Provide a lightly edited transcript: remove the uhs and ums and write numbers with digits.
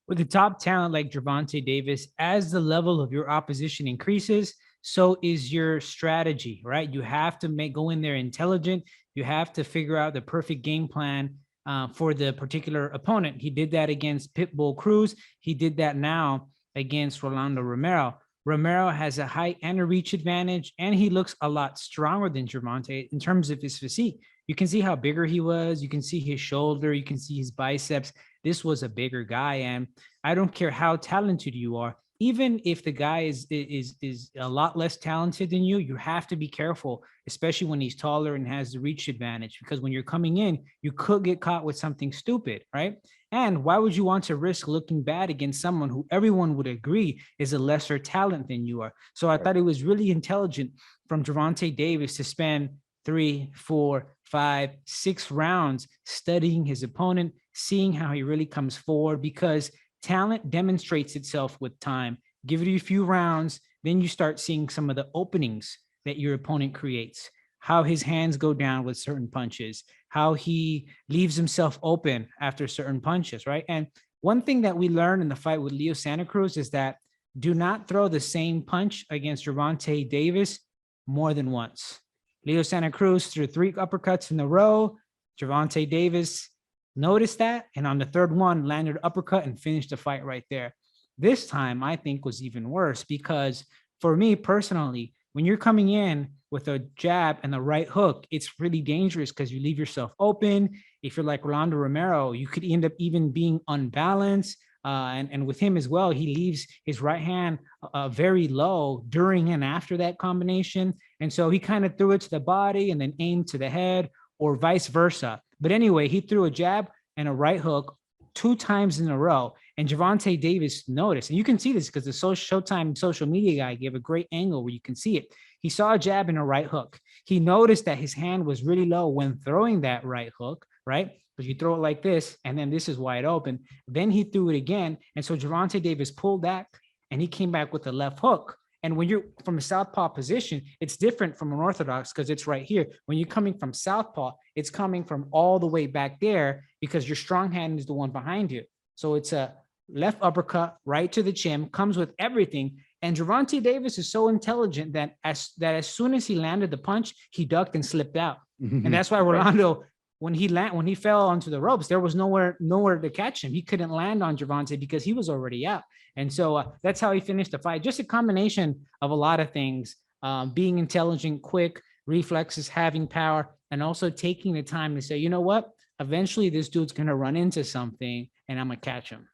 With a top talent like Gervonta Davis, as the level of your opposition increases, so is your strategy, right? You have to go in there intelligent. You have to figure out the perfect game plan for the particular opponent. He did that against Pitbull Cruz. He did that now against Rolando Romero. Romero has a height and a reach advantage, and he looks a lot stronger than Gervonta in terms of his physique. You can see how bigger he was. You can see his shoulder. You can see his biceps. This was a bigger guy, and I don't care how talented you are. Even if the guy is a lot less talented than you have to be careful, especially when he's taller and has the reach advantage, because when you're coming in, you could get caught with something stupid, right? And why would you want to risk looking bad against someone who everyone would agree is a lesser talent than you are? So I thought it was really intelligent from Gervonta Davis to spend 3, 4, 5, 6 rounds studying his opponent, seeing how he really comes forward, because talent demonstrates itself with time. Give it a few rounds, then you start seeing some of the openings that your opponent creates, how his hands go down with certain punches, how he leaves himself open after certain punches, right? And one thing that we learned in the fight with Leo Santa Cruz is that do not throw the same punch against Gervonta Davis more than once. Leo Santa Cruz threw 3 uppercuts in a row. Gervonta Davis noticed that, and on the third one, landed uppercut and finished the fight right there. This time, I think, was even worse because for me personally, when you're coming in with a jab and a right hook, it's really dangerous because you leave yourself open. If you're like Rolando Romero, you could end up even being unbalanced. And with him as well, he leaves his right hand very low during and after that combination. And so he kind of threw it to the body and then aimed to the head, or vice versa. But anyway, he threw a jab and a right hook 2 times in a row. And Gervonta Davis noticed, and you can see this because the Showtime social media guy gave a great angle where you can see it. He saw a jab and a right hook. He noticed that his hand was really low when throwing that right hook, right? Because you throw it like this, and then this is wide open. Then he threw it again. And so Gervonta Davis pulled back, and he came back with the left hook. And when you're from a southpaw position, it's different from an orthodox because it's right here. When you're coming from southpaw, it's coming from all the way back there because your strong hand is the one behind you. So it's a left uppercut right to the chin, comes with everything. And Gervonta Davis is so intelligent that as soon as he landed the punch, he ducked and slipped out. And that's why Rolando, when he fell onto the ropes, there was nowhere to catch him. He couldn't land on Gervonta because he was already out. And so that's how he finished the fight. Just a combination of a lot of things, being intelligent, quick, reflexes, having power, and also taking the time to say, you know what? Eventually, this dude's going to run into something, and I'm going to catch him.